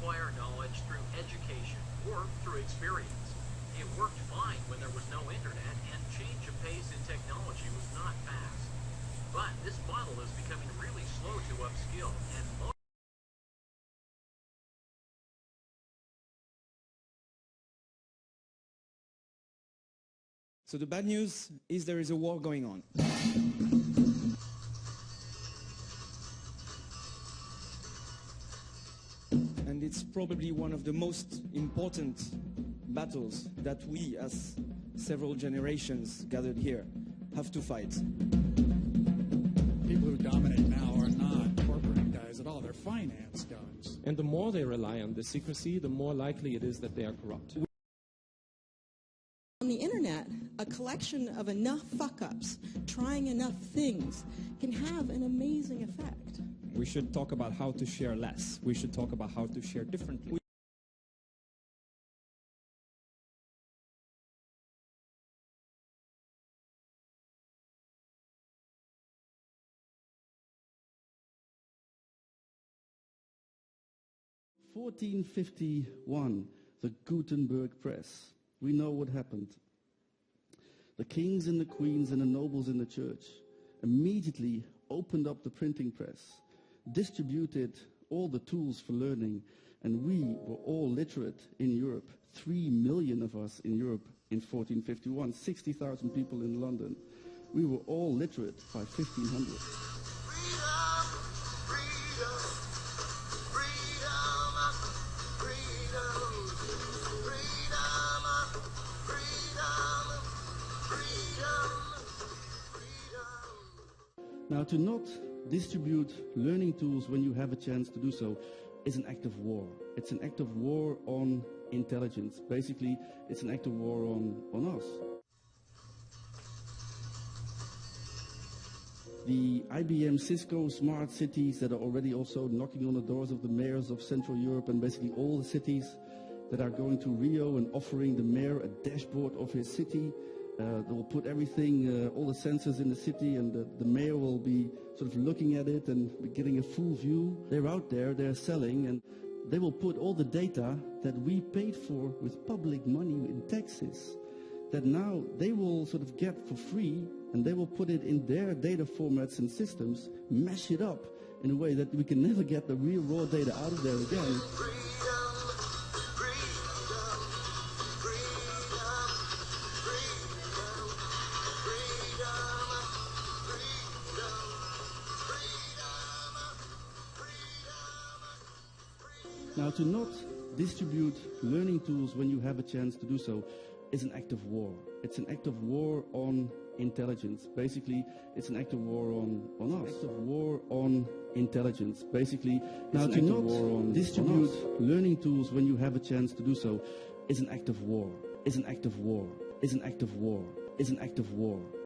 acquire knowledge through education or through experience. It worked fine when there was no internet and change of pace in technology was not fast. But this model is becoming really slow to upskill, and most So the bad news is there is a war going on. And it's probably one of the most important battles that we, as several generations gathered here, have to fight. People who dominate now are not corporate guys at all. They're finance guys. And the more they rely on the secrecy, the more likely it is that they are corrupt. On the internet, a collection of enough fuck-ups, trying enough things, can have an amazing effect. We should talk about how to share less. We should talk about how to share differently. In 1451, the Gutenberg Press. We know what happened. The kings and the queens and the nobles in the church immediately opened up the printing press, distributed all the tools for learning, and we were all literate in Europe. 3 million of us in Europe in 1451, 60,000 people in London. We were all literate by 1500. Now, to not distribute learning tools when you have a chance to do so is an act of war. It's an act of war on intelligence. Basically, it's an act of war on us. The IBM, Cisco smart cities that are already also knocking on the doors of the mayors of Central Europe and basically all the cities that are going to Rio and offering the mayor a dashboard of his city. They will put everything, all the sensors in the city, and the mayor will be sort of looking at it and getting a full view. They're out there, they're selling, and they will put all the data that we paid for with public money in taxes, that now they will sort of get for free, and they will put it in their data formats and systems, mash it up in a way that we can never get the real raw data out of there again. Now, to not distribute learning tools when you have a chance to do so is an act of war. It's an act of war on intelligence. Basically, it's an act of war on us. It's an act of war on intelligence. Basically, now to not distribute learning tools when you have a chance to do so is an act of war. Is an act of war. Is an act of war. Is an act of war.